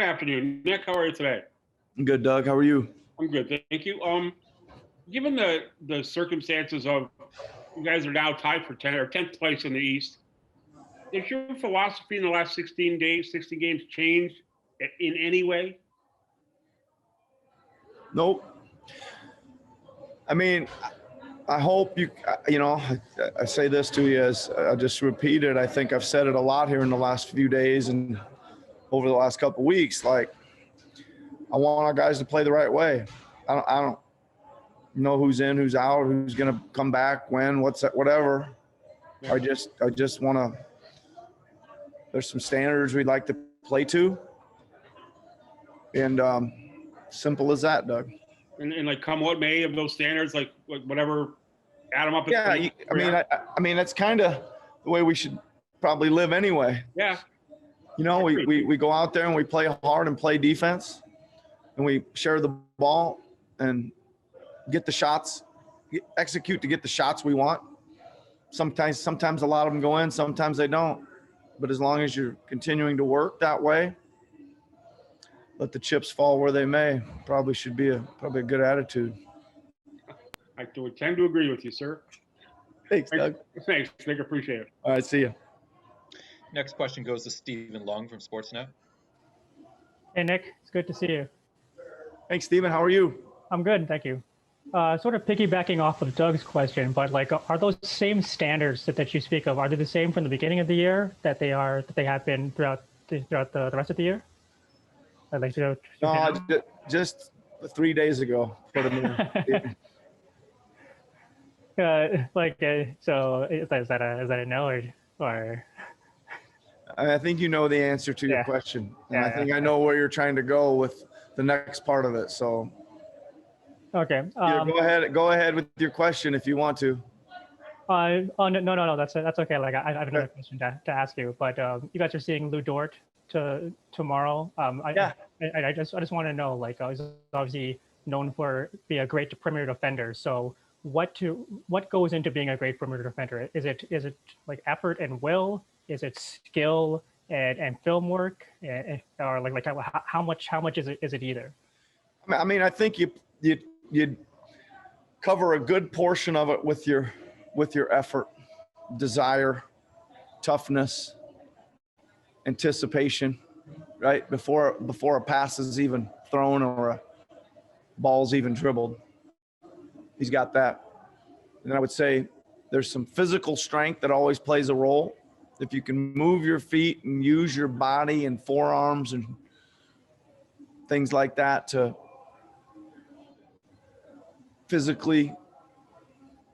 Good afternoon, Nick. How are you today? I'm good, Doug. How are you? I'm good, thank you. Given the circumstances of you guys are now tied for 10th place in the East, has your philosophy in the last 16 days, 60 games changed in any way? Nope. I mean, I hope I say this to you as I just repeat it. I think I've said it a lot here in the last few days and over the last couple of weeks. Like, I want our guys to play the right way. I don't know who's in, who's out, who's going to come back, when, whatever. I just want to, there's some standards we'd like to play to. And simple as that, Doug. And like come what may of those standards, like whatever, add them up. Yeah, I mean that's kind of the way we should probably live anyway. Yeah. You know, we go out there and we play hard and play defense, and we share the ball and get the shots, execute to get the shots we want. Sometimes a lot of them go in, sometimes they don't. But as long as you're continuing to work that way, let the chips fall where they may. Probably should be a good attitude. I tend to agree with you, sir. Thanks, Doug. Thanks, Nick. Appreciate it. All right, see you. Next question goes to Stephen Long from Sportsnet. Hey, Nick. It's good to see you. Thanks, Stephen. How are you? I'm good, thank you. Sort of piggybacking off of Doug's question, but like, are those same standards that you speak of? Are they the same from the beginning of the year that they have been throughout the rest of the year? Like, no, just 3 days ago. Put them in. So is that a no or? I think you know the answer to your question, and I think I know where you're trying to go with the next part of it. So, okay, go ahead with your question if you want to. No, that's okay. Like I have another question to ask you, but you guys are seeing Lou Dort tomorrow. I just want to know, like, he's obviously known for being a great perimeter defender. So what goes into being a great perimeter defender? Is it like effort and will? Is it skill and film work? Or like how much is it either? I mean, I think you cover a good portion of it with your effort, desire, toughness, anticipation, right? Before a pass is even thrown or a ball's even dribbled. He's got that. And I would say there's some physical strength that always plays a role. If you can move your feet and use your body and forearms and things like that to physically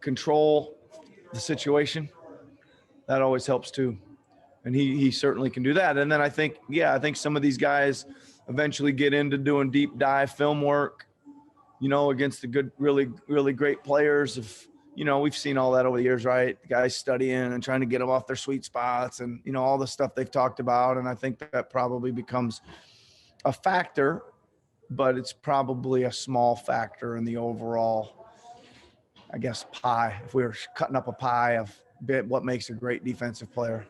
control the situation, that always helps too. And he certainly can do that. And then I think some of these guys eventually get into doing deep dive film work, against the good, really, really great players. We've seen all that over the years, right? The guys studying and trying to get them off their sweet spots and, all the stuff they've talked about. And I think that probably becomes a factor, but it's probably a small factor in the overall, I guess, pie. If we were cutting up a pie of what makes a great defensive player.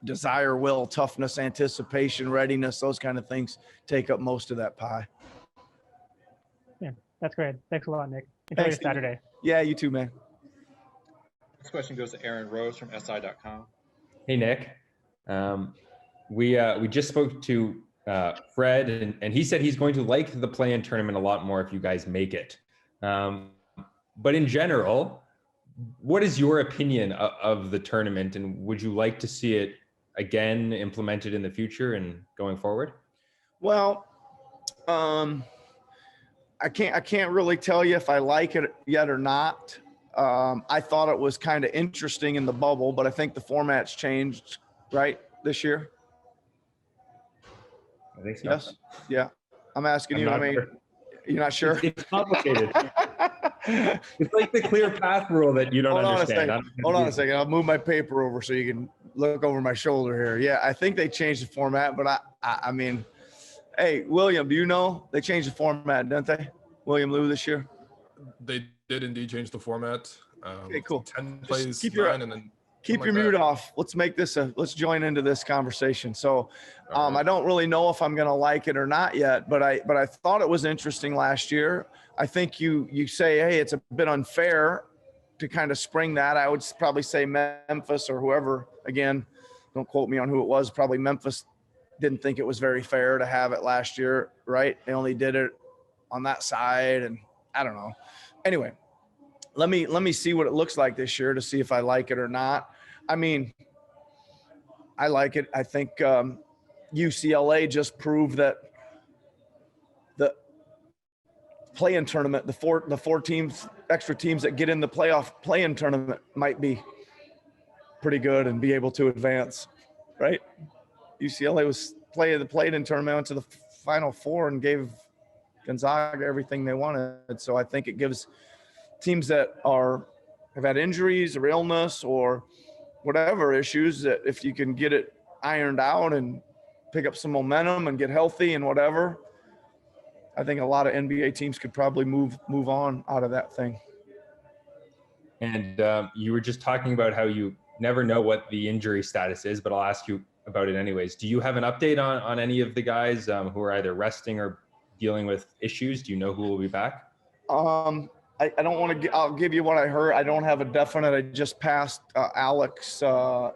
Desire, will, toughness, anticipation, readiness, those kind of things take up most of that pie. Yeah, that's great. Thanks a lot, Nick. Enjoy your Saturday. Yeah, you too, man. Next question goes to Aaron Rose from SI.com. Hey, Nick. We just spoke to Fred, and he said he's going to like the play-in tournament a lot more if you guys make it. But in general, what is your opinion of the tournament, and would you like to see it again implemented in the future and going forward? Well, I can't really tell you if I like it yet or not. I thought it was kind of interesting in the bubble, but I think the format's changed, right, this year? I think so. Yes. Yeah. I'm asking you. Sure. You're not sure? It's complicated. It's like the clear path rule that you don't understand. Hold on a second. I'll move my paper over so you can look over my shoulder here. Yeah, I think they changed the format, but I mean, hey, William, do you know they changed the format, didn't they? William Lou this year? They did indeed change the format. Okay, cool. 10 plays, keep 9, and then Keep your mute off. Let's make this let's join into this conversation. So I don't really know if I'm going to like it or not yet, but I thought it was interesting last year. I think you say, hey, it's a bit unfair to kind of spring that. I would probably say Memphis or whoever, again, don't quote me on who it was. Probably Memphis didn't think it was very fair to have it last year, right? They only did it on that side, and I don't know. Anyway, let me see what it looks like this year to see if I like it or not. I mean, I like it. I think UCLA just proved that the play-in tournament, the four teams, extra teams that get in the playoff play-in tournament might be pretty good and be able to advance, right? UCLA was played-in tournament, went to the Final Four and gave Gonzaga everything they wanted. So I think it gives teams that have had injuries or illness or whatever issues, that if you can get it ironed out and pick up some momentum and get healthy and whatever, I think a lot of NBA teams could probably move on out of that thing. And you were just talking about how you never know what the injury status is, but I'll ask you about it anyways. Do you have an update on any of the guys who are either resting or dealing with issues? Do you know who will be back? I don't want to. I'll give you what I heard. I don't have a definite. I just passed Alex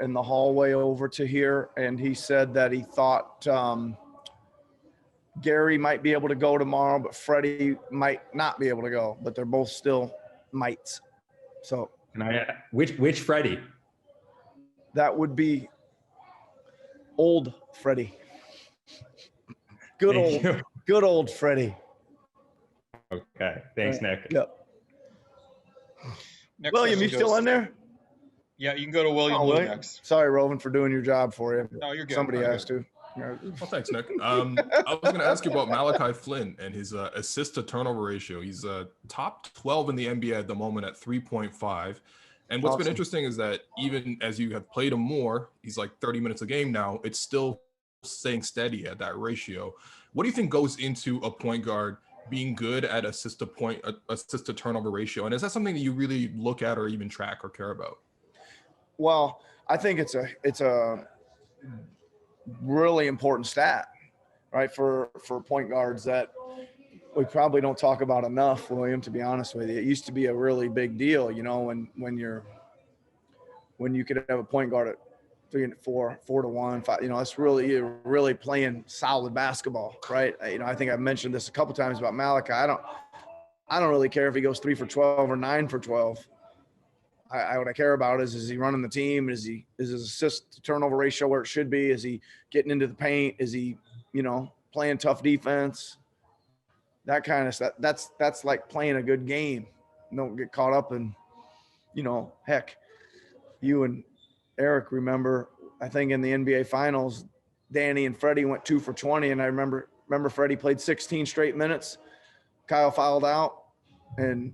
in the hallway over to here, and he said that he thought Gary might be able to go tomorrow, but Freddie might not be able to go. But they're both still mites. So, which Freddie? That would be old Freddie. Good old Freddie. Okay, thanks, Nick. Yep. Next William, you still in there? Yeah, you can go to William Blue next. Sorry, Rovan, for doing your job for you. No, you're good. Somebody has to. Well, thanks, Nick. I was going to ask you about Malachi Flynn and his assist to turnover ratio. He's top 12 in the NBA at the moment at 3.5. And what's been interesting is that even as you have played him more, he's like 30 minutes a game now, it's still staying steady at that ratio. What do you think goes into a point guard being good at assist to turnover ratio? And is that something that you really look at or even track or care about? Well, I think it's a really important stat, right? For point guards that we probably don't talk about enough, William, to be honest with you. It used to be a really big deal, you know, when you could have a point guard at 3 and 4, 4 to 1, 5, you know, it's you're really playing solid basketball, right? You know, I think I've mentioned this a couple times about Malachi. I don't really care if he goes 3 for 12 or 9 for 12. What I care about is he running the team? Is his assist to turnover ratio where it should be? Is he getting into the paint? Is he, you know, playing tough defense? That kind of stuff. That's like playing a good game. Don't get caught up in, you know, heck, you and Eric remember, I think in the NBA finals, Danny and Freddie went 2 for 20. And I remember Freddie played 16 straight minutes. Kyle fouled out, and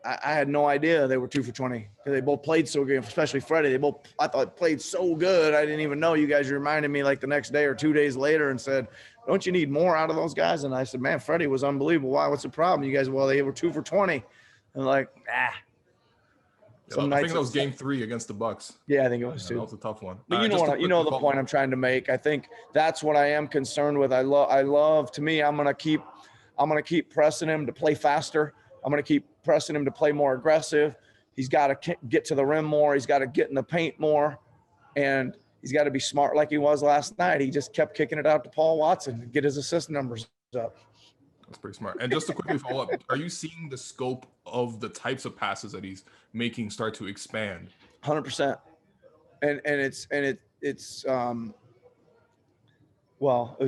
I had no idea they were 2 for 20 because they both played so good, especially Freddie. I thought played so good. I didn't even know. You guys reminded me like the next day or 2 days later and said, don't you need more out of those guys? And I said, man, Freddie was unbelievable. Why? What's the problem? You guys, well, they were 2 for 20. And like, Yeah, I think that was game 3 against the Bucks. Yeah, I think it was too. That was a tough one. But you know the point I'm trying to make. I think that's what I am concerned with. I love. To me, I'm gonna keep pressing him to play faster. I'm gonna keep pressing him to play more aggressive. He's got to get to the rim more. He's got to get in the paint more, and he's got to be smart like he was last night. He just kept kicking it out to Paul Watson to get his assist numbers up. That's pretty smart. And just to quickly follow up, are you seeing the scope of the types of passes that he's making start to expand? 100%. And it's well, it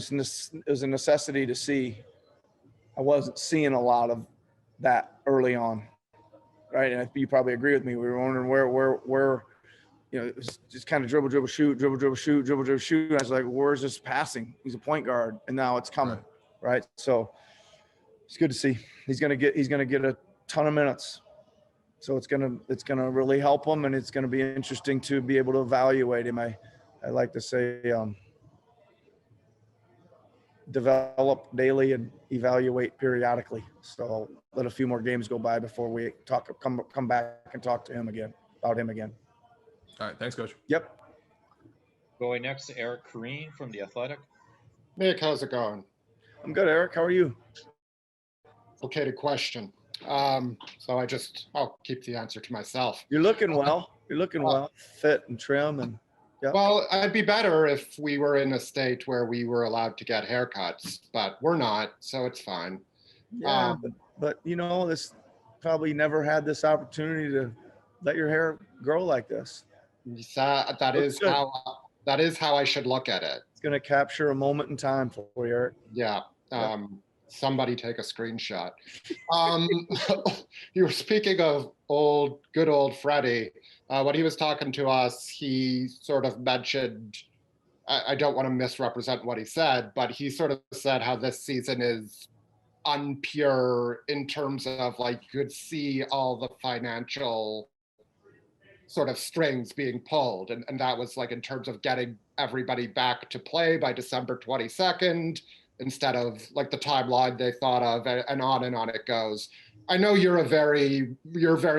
was a necessity to see. I wasn't seeing a lot of that early on, right? And you probably agree with me. We were wondering where you know, it was just kind of dribble, shoot. And I was like, where's this passing? He's a point guard, and now it's coming, right? So it's good to see. He's gonna get a ton of minutes. So it's gonna really help him, and it's gonna be interesting to be able to evaluate him. I like to say develop daily and evaluate periodically. So let a few more games go by before we come back and talk to him again about him again. All right, thanks, Coach. Yep. Going next to Eric Kareen from The Athletic. Nick, how's it going? I'm good, Eric. How are you? Okay, question. So I'll keep the answer to myself. You're looking well. You're looking well, fit and trim, and yeah. Well, I'd be better if we were in a state where we were allowed to get haircuts, but we're not, so it's fine. Yeah, but this probably never had this opportunity to let your hair grow like this. That is how I should look at it. It's going to capture a moment in time for you, Eric. Yeah. Somebody take a screenshot. You were speaking of good old Freddie. When he was talking to us, he sort of mentioned, I don't want to misrepresent what he said, but he sort of said how this season is unpure in terms of like you could see all the financial sort of strings being pulled. And that was like in terms of getting everybody back to play by December 22nd, instead of like the timeline they thought of, and on it goes. I know you're very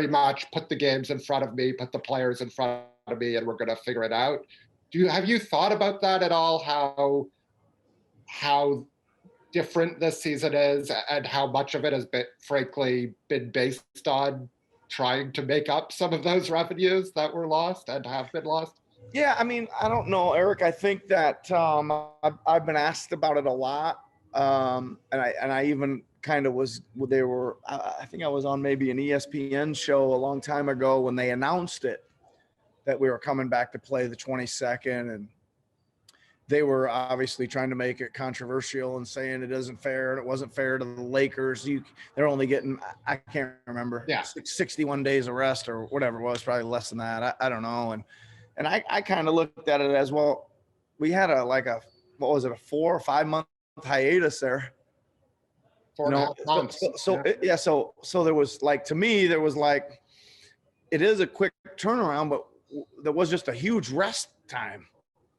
much put the games in front of me, put the players in front of me, and we're going to figure it out. Have you thought about that at all? How different this season is, and how much of it has frankly been based on trying to make up some of those revenues that were lost and have been lost? Yeah, I mean, I don't know, Eric. I think that I've been asked about it a lot, and I even kind of was. I think I was on maybe an ESPN show a long time ago when they announced it, that we were coming back to play the 22nd, and they were obviously trying to make it controversial and saying it isn't fair, and it wasn't fair to the Lakers. They're only getting, I can't remember, 61 days of rest or whatever it was, probably less than that. I don't know, and I kind of looked at it as, well, we had a 4 or 5 month hiatus there. 4.5 months. So there was like, to me, there was like, it is a quick turnaround, but there was just a huge rest time.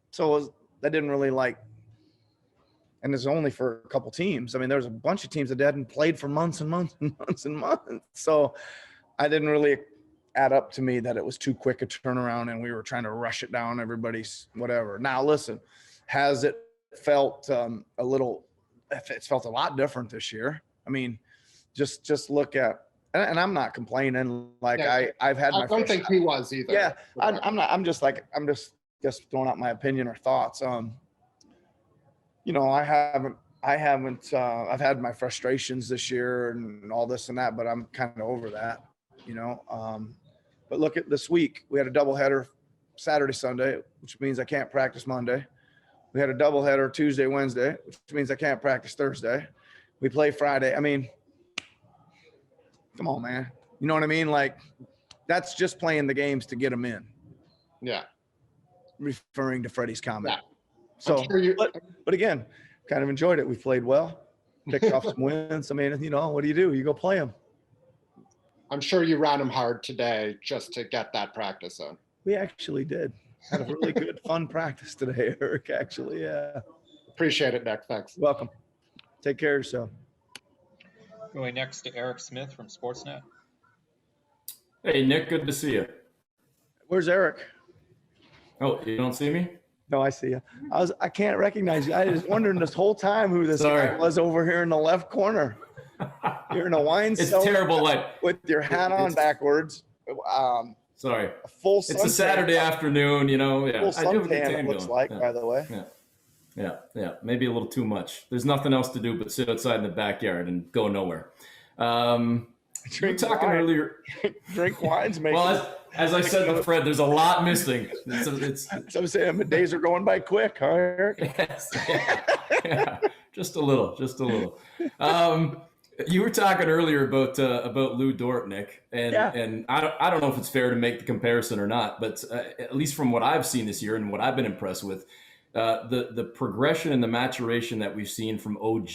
So that didn't really and it's only for a couple teams. I mean, there's a bunch of teams that hadn't played for months and months and months and months. So I didn't really add up to me that it was too quick a turnaround and we were trying to rush it down everybody's whatever. Now, listen, has it felt it's felt a lot different this year. I mean, just look at, and I'm not complaining. I've had my. I don't think he was either. Yeah, I'm not. I'm just throwing out my opinion or thoughts. I've had my frustrations this year and all this and that, but I'm kind of over that. But look at this week. We had a doubleheader Saturday, Sunday, which means I can't practice Monday. We had a doubleheader Tuesday, Wednesday, which means I can't practice Thursday. We play Friday. I mean, come on, man. You know what I mean? Like, that's just playing the games to get them in. Yeah. Referring to Freddie's comment. Yeah. So, Sure but again, kind of enjoyed it. We played well, picked off some wins. I mean, what do? You go play them. I'm sure you ran them hard today just to get that practice in. We actually did. Had a really good, fun practice today, Eric, actually. Yeah. Appreciate it, Nick. Thanks. Welcome. Take care of yourself. Going next to Eric Smith from Sportsnet. Hey, Nick, good to see you. Where's Eric? Oh, you don't see me? No, I see you. I can't recognize you. I was wondering this whole time who this guy was over here in the left corner. You're in a wine cellar. It's terrible light. With your hat on backwards. Sorry. A full It's a Saturday afternoon, Yeah. Full suntan, it looks like, by the way. Yeah. Maybe a little too much. There's nothing else to do but sit outside in the backyard and go nowhere. Drink talking wine. Earlier. Drink wines, maybe. Well, as I said to Fred, there's a lot missing. It's so I'm saying the days are going by quick, huh, Eric? Yes. Yeah. Just a little. You were talking earlier about Lou Dort, Nick, and I don't know if it's fair to make the comparison or not, but at least from what I've seen this year and what I've been impressed with, the progression and the maturation that we've seen from OG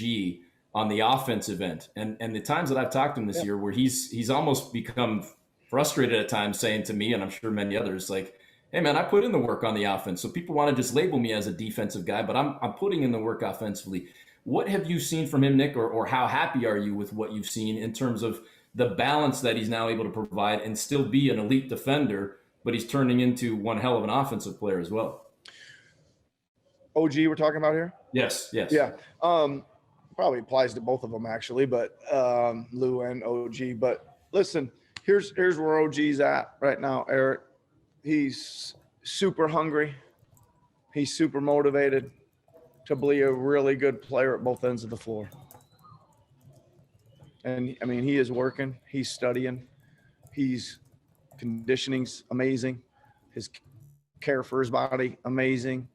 on the offensive end, and the times that I've talked to him this year, where he's almost become frustrated at times, saying to me, and I'm sure many others, like, "Hey man, I put in the work on the offense, so people want to just label me as a defensive guy, but I'm putting in the work offensively." What have you seen from him, Nick, or how happy are you with what you've seen in terms of the balance that he's now able to provide and still be an elite defender, but he's turning into one hell of an offensive player as well. OG, we're talking about here? Yes. Yeah. Probably applies to both of them actually, but Lou and OG. But listen, here's where OG's at right now, Eric. He's super hungry. He's super motivated to be a really good player at both ends of the floor. And I mean, he is working, he's studying, he's conditioning's amazing. His care for his body, amazing.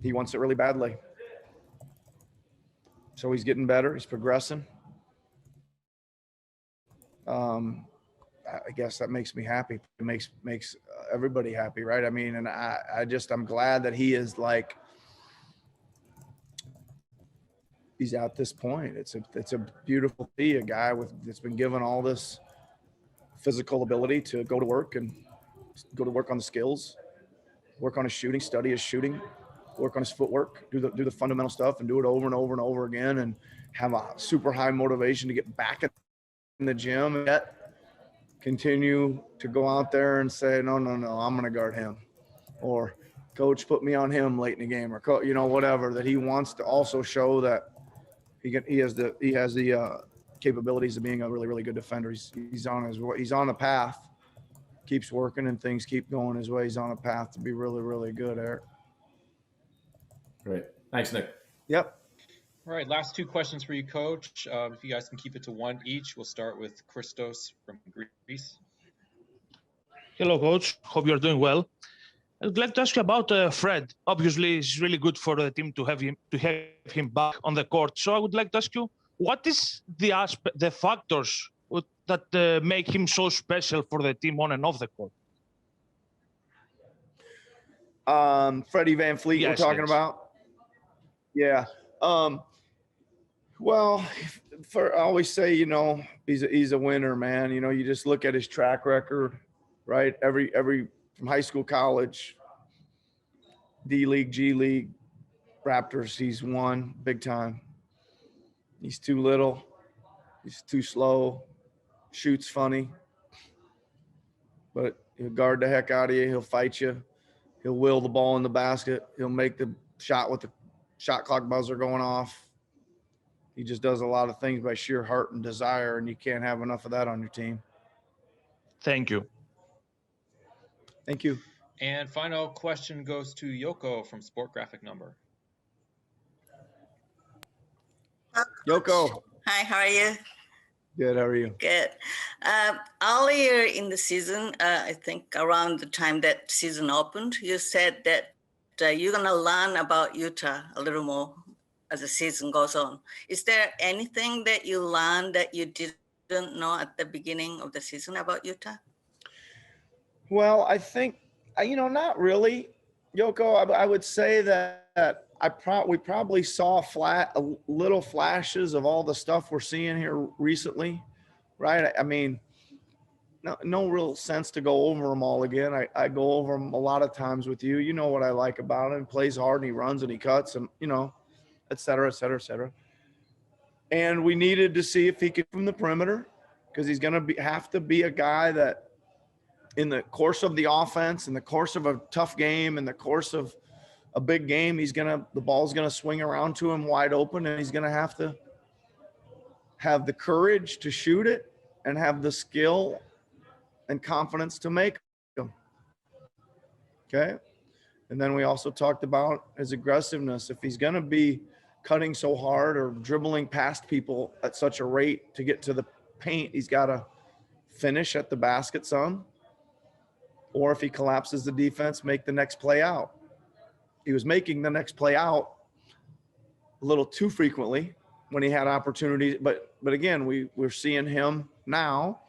He wants it really badly. So he's getting better. He's progressing. I guess that makes me happy. It makes everybody happy, right? I mean, and I'm glad that he is like, he's at this point. It's a beautiful thing. A guy that's been given all this physical ability to go to work on the skills, work on his shooting, study his shooting, work on his footwork, do the fundamental stuff, and do it over and over and over again, and have a super high motivation to get back in the gym, and yet continue to go out there and say, no, I'm going to guard him, or coach, put me on him late in the game, or whatever. That he wants to also show that he has the capabilities of being a really, really good defender. He's on the path, keeps working, and things keep going his way. He's on a path to be really, really good, Eric. Great. Thanks, Nick. Yep. All right, last two questions for you, Coach. If you guys can keep it to one each, we'll start with Christos from Greece. Hello, Coach. Hope you're doing well. I'd like to ask you about Fred. Obviously, it's really good for the team to have him back on the court. So I would like to ask you, what is the factors that make him so special for the team on and off the court? Freddie Van Fleet, yes, we're talking about? Yeah. Well, I always say, he's a winner, man. You just look at his track record, right? Every from high school, college, D League, G League, Raptors, he's won big time. He's too little. He's too slow. Shoots funny. But he'll guard the heck out of you. He'll fight you. He'll will the ball in the basket. He'll make the shot with the shot clock buzzer going off. He just does a lot of things by sheer heart and desire, and you can't have enough of that on your team. Thank you. Thank you. And final question goes to Yoko from Sport Graphic Number. Yoko. Hi, how are you? Good, how are you? Good. Earlier in the season, I think around the time that season opened, you said that you're going to learn about Utah a little more as the season goes on. Is there anything that you learned that you didn't know at the beginning of the season about Utah? Well, I think, not really, Yoko. I would say that we probably saw little flashes of all the stuff we're seeing here recently, right? I mean, no real sense to go over them all again. I go over them a lot of times with you. You know what I like about him. He plays hard and he runs and he cuts and, et cetera, et cetera, et cetera. And we needed to see if he could from the perimeter, because he's going to have to be a guy that in the course of the offense, in the course of a tough game, in the course of a big game, the ball's going to swing around to him wide open, and he's going to have the courage to shoot it and have the skill and confidence to make them. Okay. And then we also talked about his aggressiveness. If he's going to be cutting so hard or dribbling past people at such a rate to get to the paint, he's got to finish at the basket some. Or if he collapses the defense, make the next play out. He was making the next play out a little too frequently when he had opportunities. But again, we're seeing him now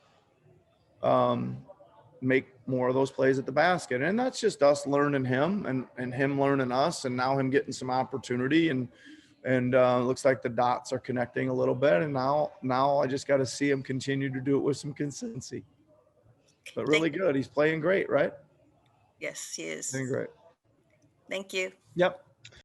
make more of those plays at the basket. And that's just us learning him and him learning us, and now him getting some opportunity. And looks like the dots are connecting a little bit. And now I just got to see him continue to do it with some consistency. But really good. He's playing great, right? Yes, he is. Playing great. Thank you. Yep.